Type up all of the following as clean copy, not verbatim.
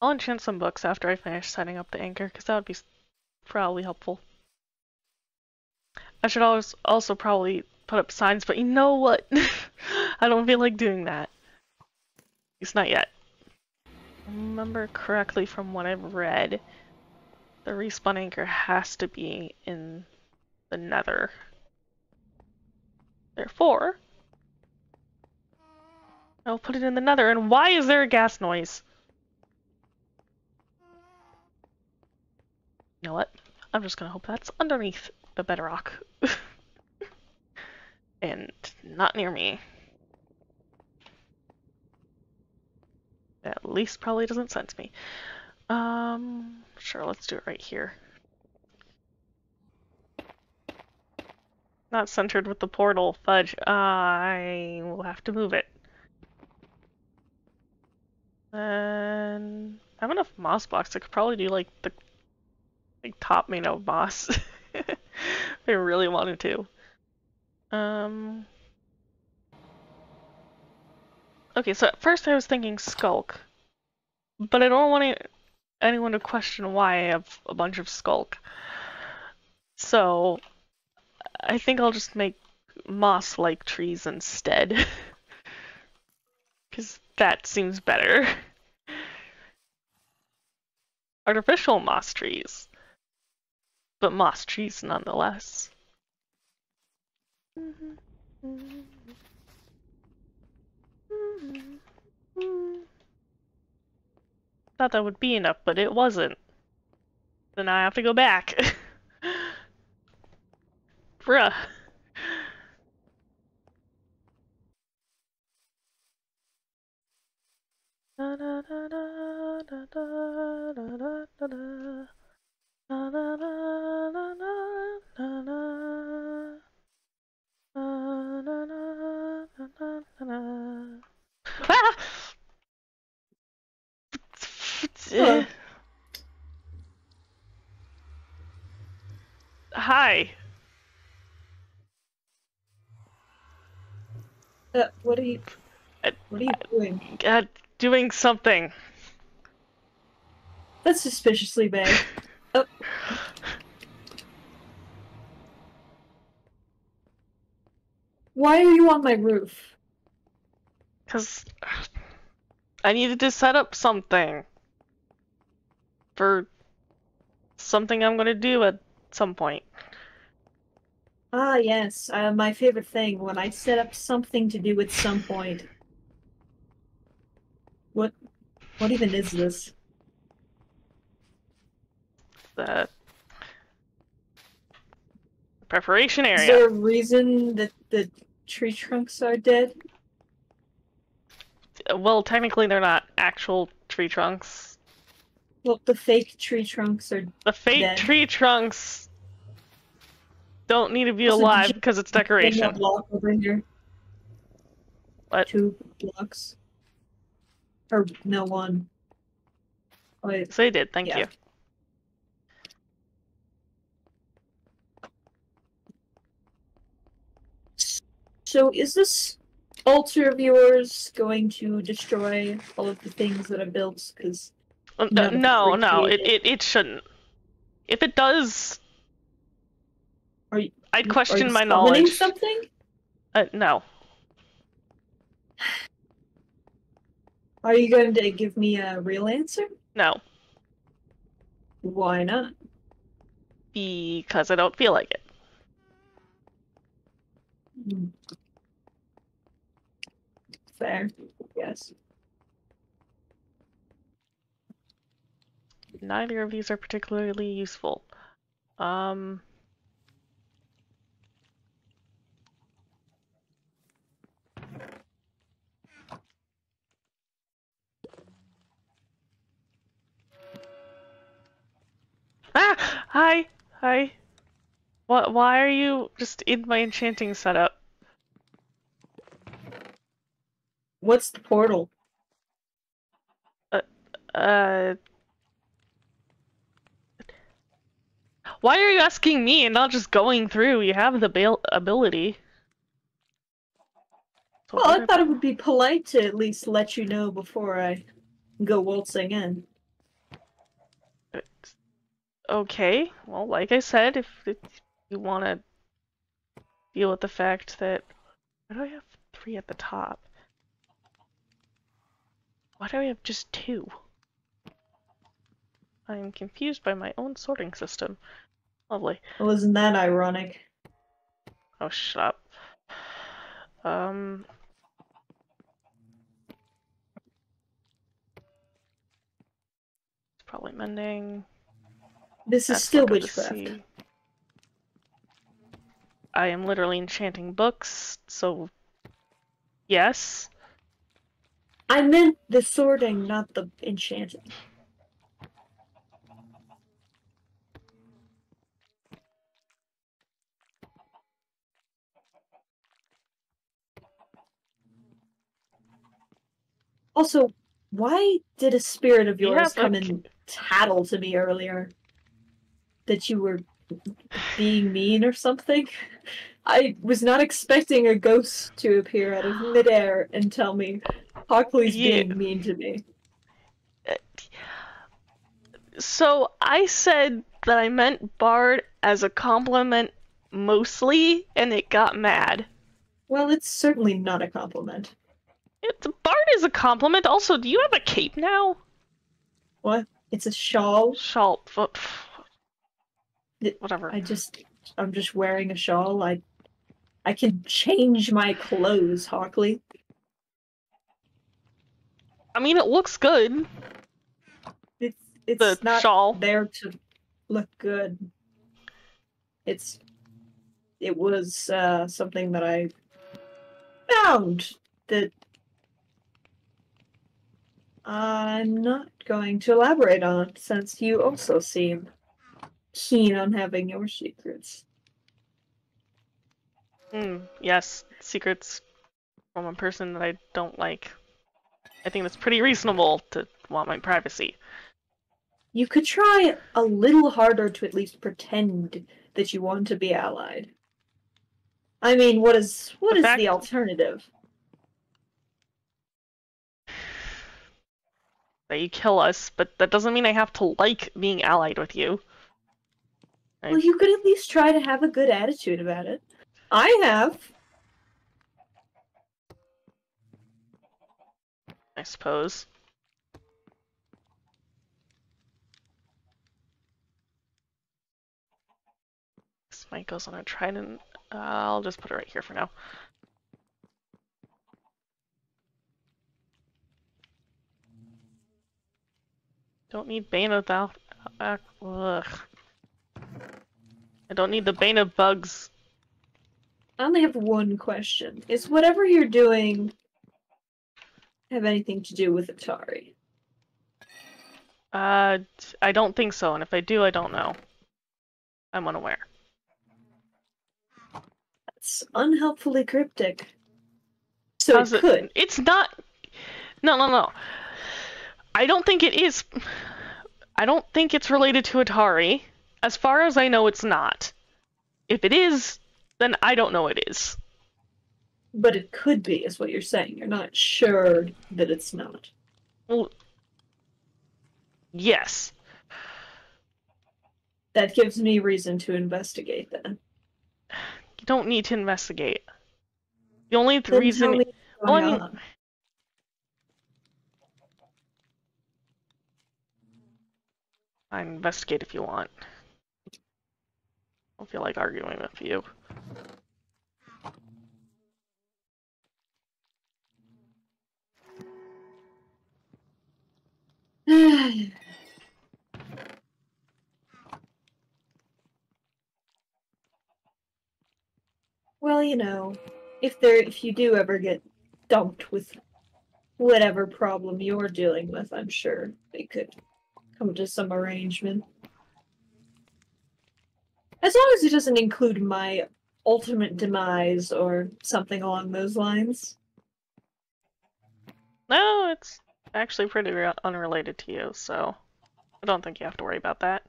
I'll enchant some books after I finish setting up the anchor, because that would be probably helpful. I should also probably put up signs, but you know what? I don't feel like doing that. At least not yet. If I remember correctly from what I've read, the respawn anchor has to be in the Nether. Therefore, I'll put it in the Nether. And why is there a gas noise? You know what? I'm just gonna hope that's underneath the bedrock. And not near me. At least probably doesn't sense me. Sure, let's do it right here. Not centered with the portal, fudge. I will have to move it. And I have enough moss blocks. I could probably do like the top main of moss. If I really wanted to. Okay, so at first I was thinking skulk, but I don't want anyone to question why I have a bunch of skulk. So I think I'll just make moss-like trees instead. Because that seems better. Artificial moss trees. But moss trees nonetheless. Thought that would be enough, but it wasn't. Then I have to go back. Bruh. Hi. What are you doing? Doing something. That's suspiciously vague. Oh. Why are you on my roof? Because I needed to set up something. For something I'm gonna do at some point. Ah, yes. My favorite thing, when I set up something to do at some point. What even is this? The preparation area. Is there a reason that the tree trunks are dead? Well, technically they're not actual tree trunks. Well, the fake tree trunks are The fake dead. tree trunks don't need to be alive because it's decoration. One block over here. What? 2 blocks. Or no, 1. Wait. So they did, thank you. So is this altar of yours going to destroy all of the things that I built? Because no, it shouldn't. If it does, I'd question my knowledge. Something? No. Are you going to give me a real answer? No. Why not? Because I don't feel like it. Fair, yes. Neither of these are particularly useful. Ah! Hi! Hi. Why are you just in my enchanting setup? What's the portal? Why are you asking me and not just going through? You have the ability. So well, I thought it would be polite to at least let you know before I go waltzing in. Okay, well, like I said, if you want to deal with the fact that... Why do I have 3 at the top? Why do I have just 2? I am confused by my own sorting system. Lovely. Wasn't that ironic? Oh, shut up. It's probably mending. This is That's still look at the witchcraft. sea. I am literally enchanting books, so yes. I meant the sorting, not the enchanting. Also, why did a spirit of You yours have a... come and tattle to me earlier? That you were being mean or something? I was not expecting a ghost to appear out of midair and tell me Hockley's Yeah. being mean to me. So I said that I meant Bard as a compliment mostly, and it got mad. Well, it's certainly not a compliment. Bard is a compliment. Also, do you have a cape now? What? It's a shawl? Shawl. Whatever. I'm just wearing a shawl. I can change my clothes, Hockley. I mean, it looks good. It's The not shawl. there to look good. It was something that I found that I'm not going to elaborate on, since you also seem keen on having your secrets. Yes, secrets from a person that I don't like. I think that's pretty reasonable to want my privacy. You could try a little harder to at least pretend that you want to be allied. I mean, what is the alternative? That you kill us, but that doesn't mean I have to like being allied with you. Well, you could at least try to have a good attitude about it. I have. I suppose. This might goes on a trident. I'll just put it right here for now. Don't need Bane of Ugh. I don't need the Bane of Bugs. I only have one question. Is whatever you're doing have anything to do with Atari? I don't think so, and if I do, I don't know. I'm unaware. That's unhelpfully cryptic. So How's it could. It's not. No. I don't think it is. I don't think it's related to Atari. As far as I know, it's not. If it is, then I don't know it is. But it could be, is what you're saying. You're not sure that it's not. Well, yes. That gives me reason to investigate then. You don't need to investigate. The only Then reason... tell me what's Well, I going mean... on. I investigate if you want. I don't feel like arguing with you. Well, you know, if you do ever get dumped with whatever problem you're dealing with, I'm sure they could come to some arrangement. As long as it doesn't include my ultimate demise or something along those lines. No, it's actually pretty unrelated to you, so I don't think you have to worry about that.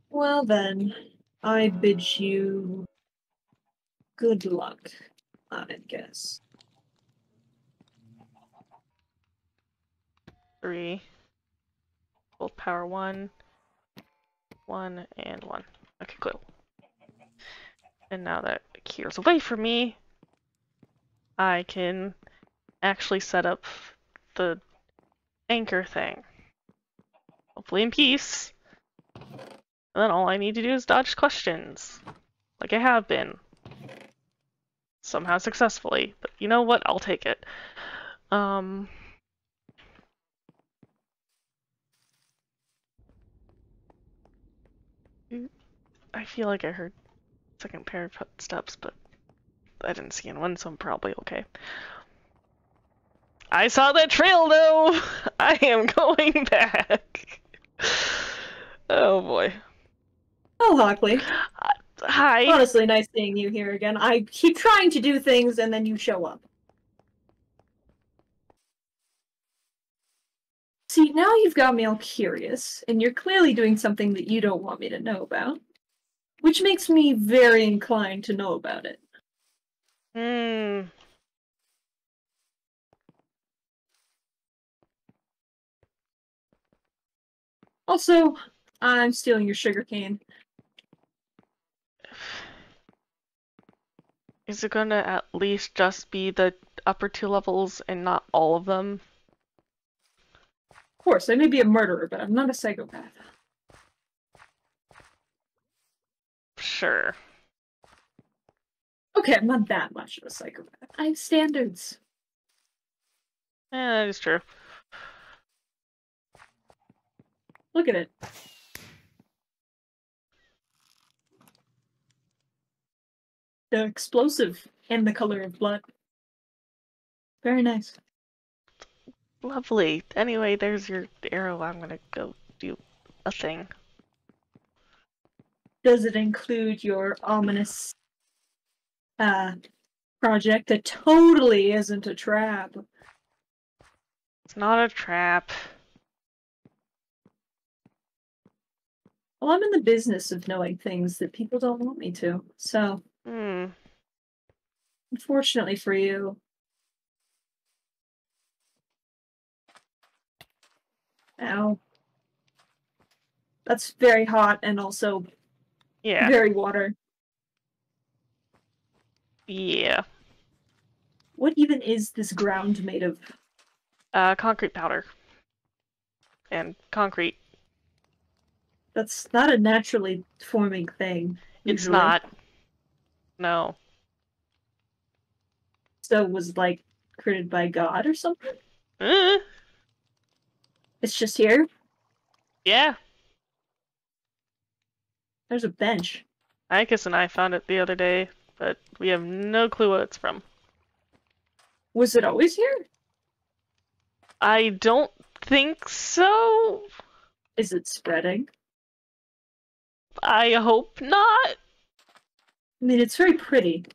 Well then, I bid you good luck. I guess. 3. Both power 1, 1, and 1. Okay, cool. And now that Akhir's away from me, I can actually set up the anchor thing. Hopefully in peace. And then all I need to do is dodge questions. Like I have been. Somehow successfully. But you know what? I'll take it. I feel like I heard second pair of footsteps, but I didn't see anyone, so I'm probably okay. I saw that trail though! I am going back! Oh boy. Oh, Hockley. Hi. Honestly, nice seeing you here again. I keep trying to do things and then you show up. See, now you've got me all curious, and you're clearly doing something that you don't want me to know about. Which makes me very inclined to know about it. Also, I'm stealing your sugarcane. Is it gonna at least just be the upper 2 levels and not all of them? Of course, I may be a murderer, but I'm not a psychopath. Sure. Okay, I'm not that much of a psychopath. I have standards. That is true. Look at it. The explosive and the color of blood. Very nice. Lovely. Anyway, there's your arrow. I'm gonna go do a thing. Does it include your ominous project that totally isn't a trap? It's not a trap. Well, I'm in the business of knowing things that people don't want me to, so... Unfortunately for you... Ow. That's very hot and also very water. Yeah. What even is this ground made of? Concrete powder. And concrete. That's not a naturally forming thing. Usually. It's not. No. So it was, like, created by God or something? It's just here? Yeah. There's a bench. Icus and I found it the other day, but we have no clue what it's from. Was it always here? I don't think so. Is it spreading? I hope not. I mean, it's very pretty.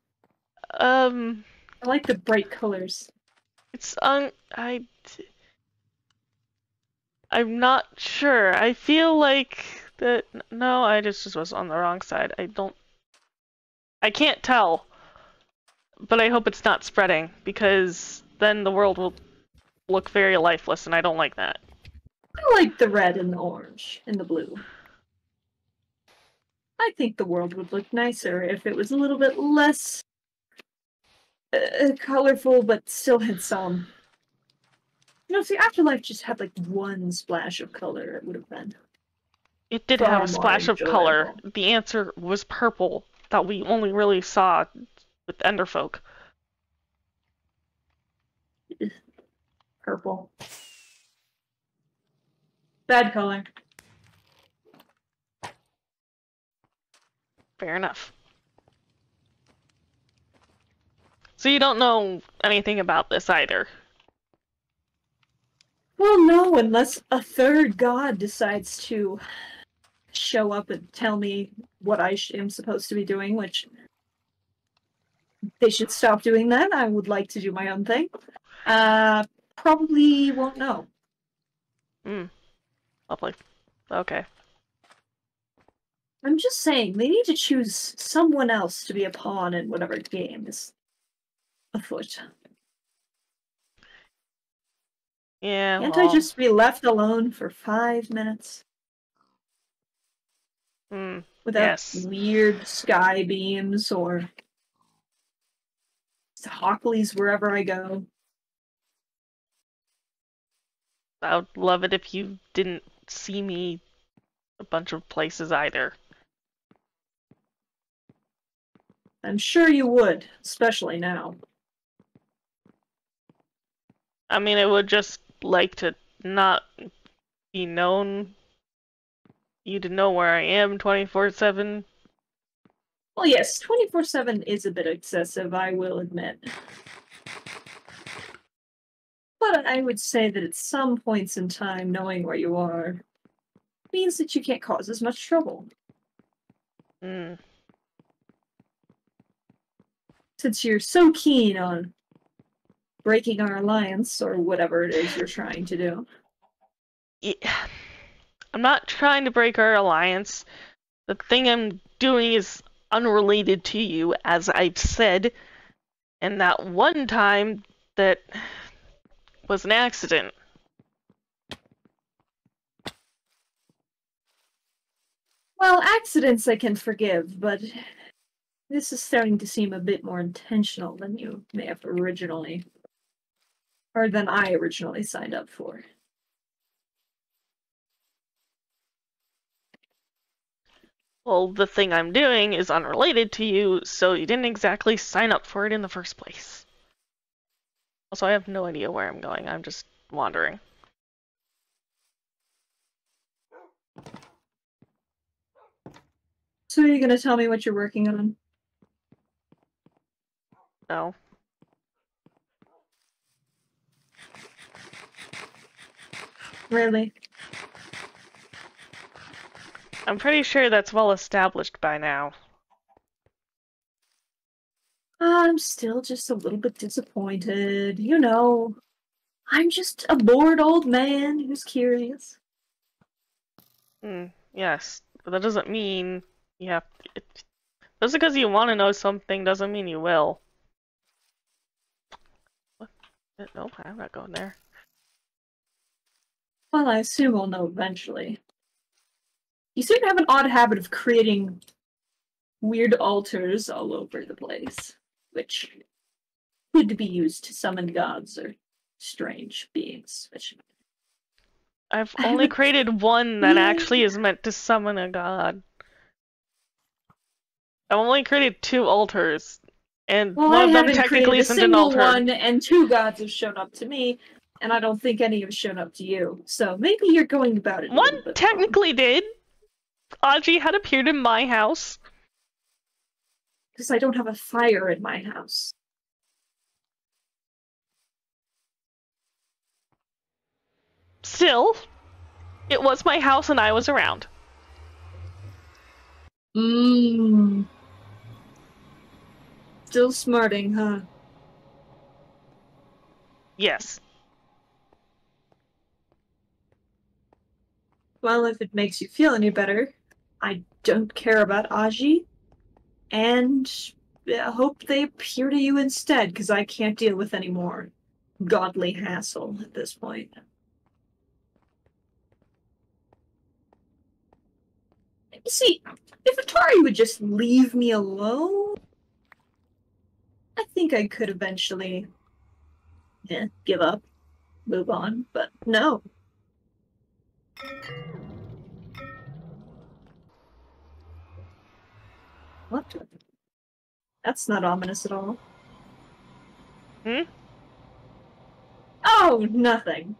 I like the bright colors. It's I'm not sure. I feel like that. No, I just was on the wrong side. I can't tell. But I hope it's not spreading, because then the world will look very lifeless, and I don't like that. I like the red and the orange and the blue. I think the world would look nicer if it was a little bit less colorful, but still had some. You know, see, Afterlife just had like one splash of color, it would have been. It did have a splash of color. The answer was purple, that we only really saw with Enderfolk. Purple. Bad color. Fair enough. So you don't know anything about this either? Well, no, unless a third god decides to show up and tell me what I am supposed to be doing, which they should stop doing that. I would like to do my own thing. Probably won't know. Lovely. Okay. I'm just saying, they need to choose someone else to be a pawn in whatever game is. afoot. Yeah, Can't I well, just be left alone for 5 minutes? Without yes. weird sky beams or Hockleys wherever I go. I would love it if you didn't see me a bunch of places either. I'm sure you would, especially now. I mean, I would just like to not be known. You to know where I am 24/7. Well, yes, 24/7 is a bit excessive, I will admit. But I would say that at some points in time, knowing where you are means that you can't cause as much trouble. Since you're so keen on breaking our alliance, or whatever it is you're trying to do. Yeah. I'm not trying to break our alliance. The thing I'm doing is unrelated to you, as I've said. And that one time that was an accident. Well, accidents I can forgive, but this is starting to seem a bit more intentional than you may have originally, or than I originally signed up for. Well, the thing I'm doing is unrelated to you, so you didn't exactly sign up for it in the first place. Also, I have no idea where I'm going. I'm just wandering. So are you gonna tell me what you're working on? No. Really? I'm pretty sure that's well established by now. I'm still just a little bit disappointed. You know, I'm just a bored old man who's curious. Yes. But that doesn't mean you have to, just because you want to know something doesn't mean you will. What? Nope, I'm not going there. Well, I assume we'll know eventually. You seem to have an odd habit of creating weird altars all over the place, which could be used to summon gods or strange beings, which I've I only haven't. created one that actually is meant to summon a god. I've only created 2 altars, and Well, one I of them haven't technically created a isn't an single altar. one, and 2 gods have shown up to me, and I don't think any have shown up to you. So maybe you're going about it a One little bit wrong. technically did. Aji had appeared in my house. Because I don't have a fire in my house. Still, it was my house and I was around. Still smarting, huh? Yes. Well, if it makes you feel any better, I don't care about Aji, and I hope they appear to you instead, because I can't deal with any more godly hassle at this point. See, if Atari would just leave me alone, I think I could eventually give up, move on, but no. What? That's not ominous at all. Oh, nothing.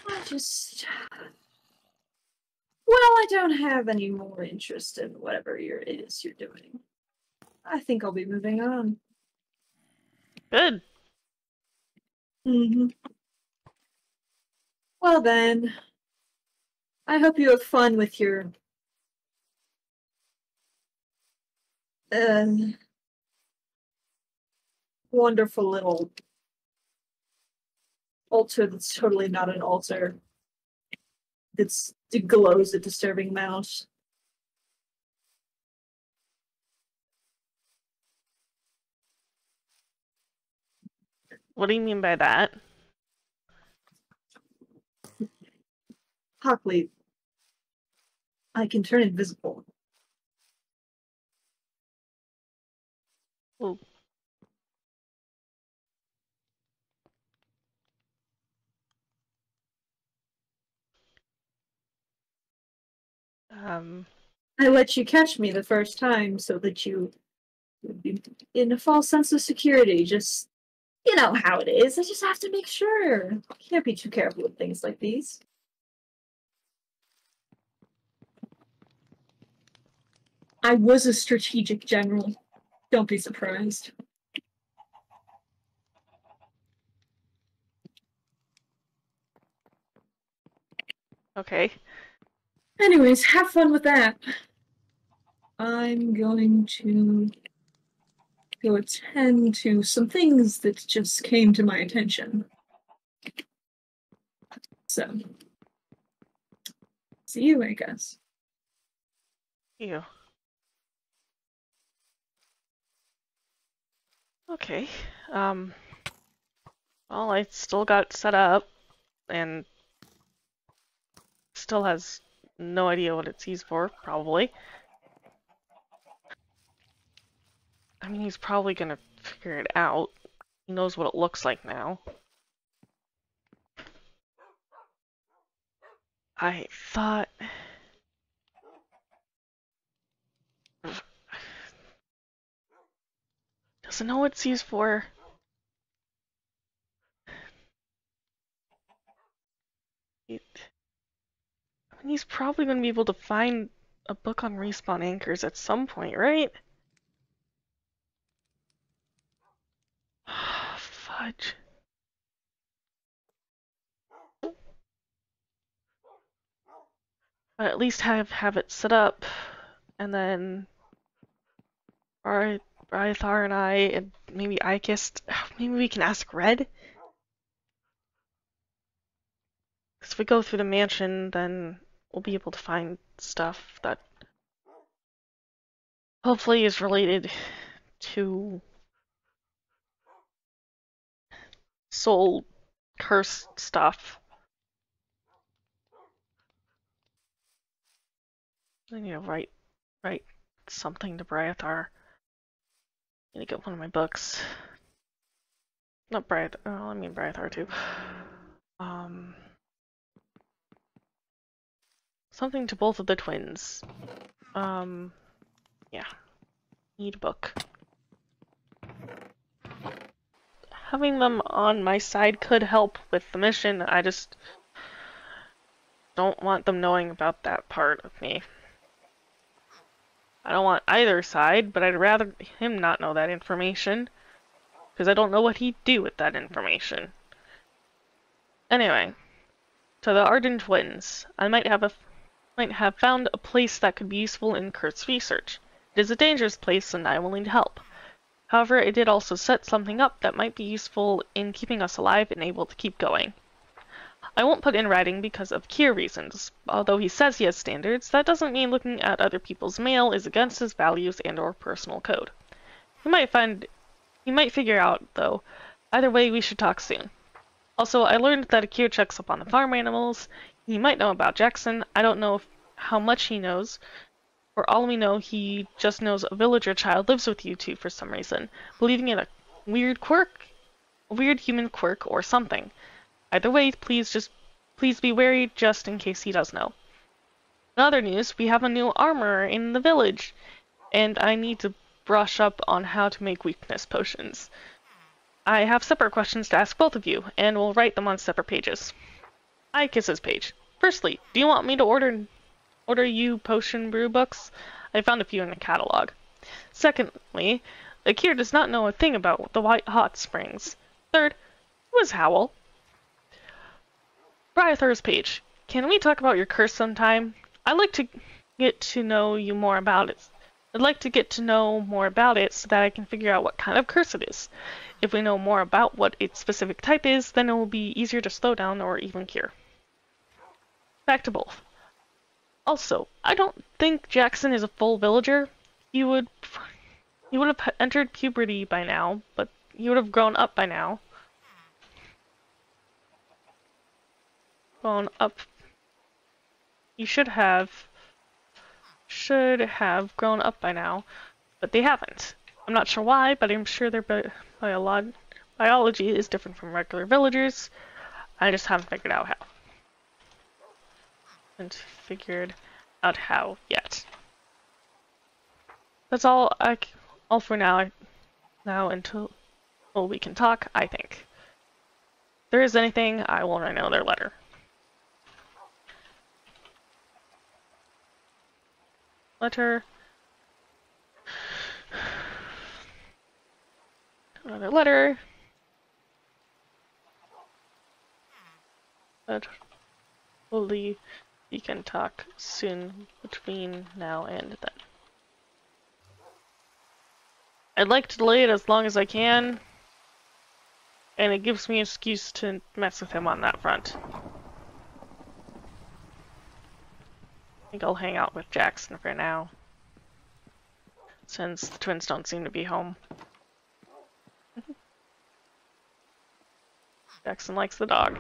I just... Well, I don't have any more interest in whatever it is you're doing. I think I'll be moving on. Good. Well then, I hope you have fun with your wonderful little altar that's totally not an altar. It glows a disturbing amount. What do you mean by that? Hockley, I can turn invisible. Well, I let you catch me the first time so that you would be in a false sense of security. Just, you know how it is. I just have to make sure. Can't be too careful with things like these. I was a strategic general. Don't be surprised. okay. Anyways, have fun with that. I'm going to go attend to some things that just came to my attention. So, see you, I guess. You. Okay. Well, I still got it set up, and still has no idea what it's used for, probably. I mean, he's probably gonna figure it out. He knows what it looks like now. I thought... Doesn't know what it's used for. I mean, he's probably gonna be able to find a book on respawn anchors at some point, right? Fudge. But at least have it set up, and then Brythar and I, and maybe Ikist, maybe we can ask Red? Because if we go through the mansion, then we'll be able to find stuff that hopefully is related to soul curse stuff. I need to write something to Brythar. I need to get one of my books. Not Brythar, oh, I mean Brythar too. Something to both of the twins. Yeah. Need a book. Having them on my side could help with the mission. I just don't want them knowing about that part of me. I don't want either side, but I'd rather him not know that information. Because I don't know what he'd do with that information. Anyway, to the Arden twins. I might have found a place that could be useful in Kurt's research. It is a dangerous place and I will need help. However, it did also set something up that might be useful in keeping us alive and able to keep going. I won't put in writing because of Akhir reasons. Although he says he has standards, that doesn't mean looking at other people's mail is against his values and or personal code. He might figure out, though. Either way, we should talk soon. Also, I learned that Akhir checks up on the farm animals. He might know about Jackson. I don't know how much he knows. For all we know, he just knows a villager child lives with you two for some reason, believing in a weird human quirk or something. Either way, please be wary just in case he does know. In other news, we have a new armorer in the village, and I need to brush up on how to make weakness potions. I have separate questions to ask both of you, and we'll write them on separate pages. Ikis's page. Firstly, do you want me to order you potion brew books? I found a few in the catalog. Secondly, Akhir does not know a thing about the White Hot Springs. Third, who is Howl? Brythar's page. Can we talk about your curse sometime? I'd like to get to know you more about it. I'd like to get to know more about it so that I can figure out what kind of curse it is. If we know more about what its specific type is, then it will be easier to slow down or even cure. Back to both. Also, I don't think Jackson is a full villager. He would have entered puberty by now, but he would have grown up by now. grown up. You should have grown up by now, but they haven't. I'm not sure why, but I'm sure their biology is different from regular villagers. I just haven't figured out how. Haven't figured out how yet. That's all for now. Now until we can talk, I think. If there is anything, I will write another letter. Another letter. But hopefully we can talk soon between now and then. I'd like to delay it as long as I can, and it gives me an excuse to mess with him on that front. I think I'll hang out with Jackson for now, since the twins don't seem to be home. Jackson likes the dog.